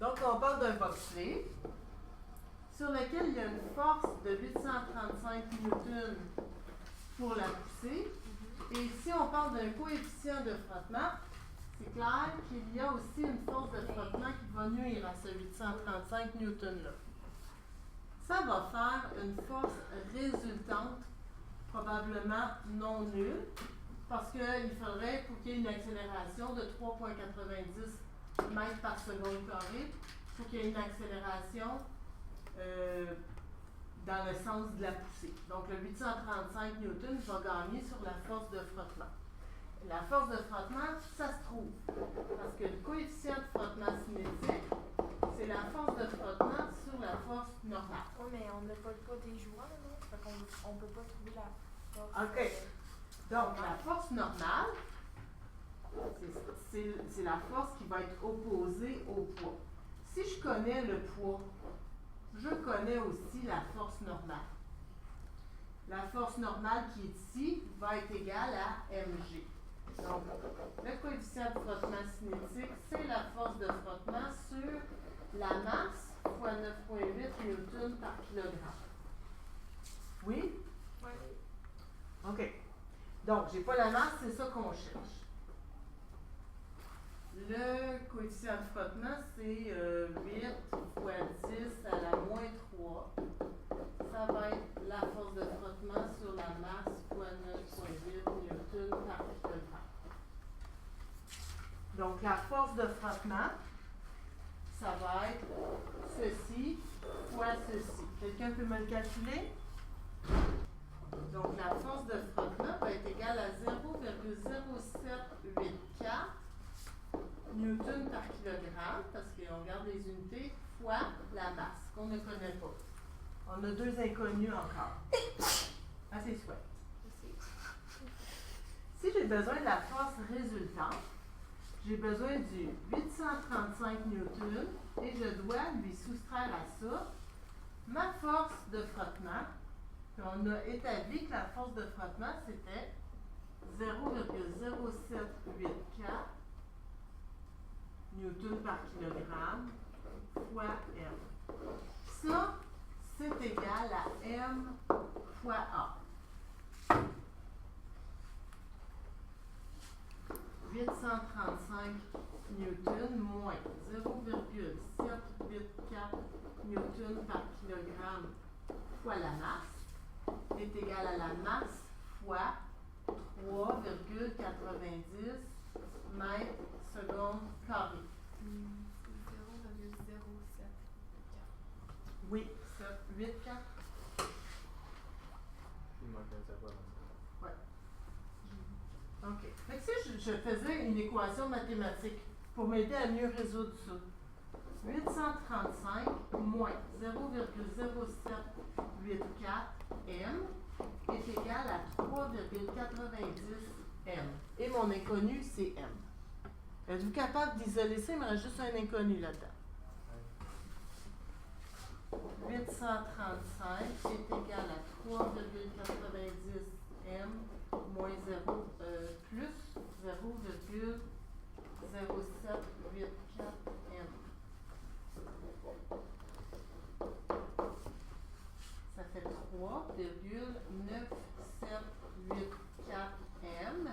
Donc, on parle d'un bobsleigh sur lequel il y a une force de 835 newtons pour la poussée. Et ici, on parle d'un coefficient de frottement. C'est clair qu'il y a aussi une force de frottement qui va nuire à ce 835 newtons-là. Ça va faire une force résultante, probablement non nulle, parce qu'il faudrait, pour qu'il y ait une accélération de 3,90 mètres par seconde carrée, il faut qu'il y ait une accélération dans le sens de la poussée. Donc, le 835 newtons va gagner sur la force de frottement. La force de frottement, ça se trouve, parce que le coefficient de frottement cinétique, c'est la force de frottement sur la force normale. Oui, mais on n'a pas le poids des joints, non? Fait qu'on ne peut pas trouver la force. OK. Donc, la force normale, c'est la force qui va être opposée au poids. Si je connais le poids, je connais aussi la force normale. La force normale qui est ici va être égale à mg. Donc, le coefficient de frottement cinétique, c'est la force de frottement sur la masse fois 9,8 newtons par kilogramme. Oui? Oui. OK. Donc, j'ai pas la masse, c'est ça qu'on cherche. Le coefficient de frottement, c'est 8 fois 10 à la moins 3. Ça va être la force de frottement sur la masse fois 9,8 newtons par kilogramme. Donc, la force de frottement, ça va être ceci fois ceci. Quelqu'un peut me le calculer? Donc, la force de frottement va être égale à 0,0784 newtons par kilogramme, parce qu'on regarde les unités, fois la masse, qu'on ne connaît pas. On a deux inconnus encore. À ses souhaits. Si j'ai besoin de la force résultante, j'ai besoin du 835 newtons et je dois lui soustraire à ça ma force de frottement. Puis on a établi que la force de frottement, c'était 0,0784 newtons par kilogramme fois M. Ça, c'est égal à M fois A. 835 newtons moins 0,784 newtons par kilogramme fois la masse est égal à la masse fois 3,90 mètres seconde carré. 0,074. Oui, 784. Il manque un zéro. Oui. OK. Fait que si je faisais une équation mathématique pour m'aider à mieux résoudre ça, 835 moins 0,0784 m est égal à 3,90 m. Et mon inconnu, c'est m. Êtes-vous capable d'isoler ça? Il me reste juste un inconnu là-dedans. 835 est égal à 3,90 m moins 0 plus 0,0784 m. Ça fait 3,9784 m.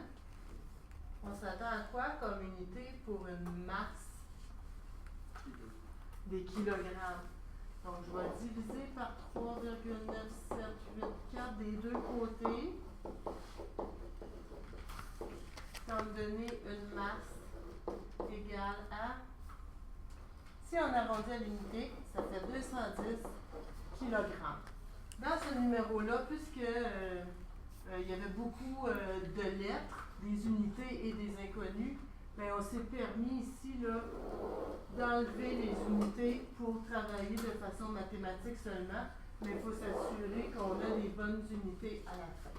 On s'attend à quoi comme unité pour une masse? Des kilogrammes. Donc, je vais diviser par 3,9784 des deux côtés. Ça va me donner une masse égale à, si on arrondit à l'unité, ça fait 210 kg. Dans ce numéro-là, puisque il y avait beaucoup de lettres, des unités et des inconnus, bien, on s'est permis ici là, d'enlever les unités pour travailler de façon mathématique seulement, mais il faut s'assurer qu'on a les bonnes unités à la fin.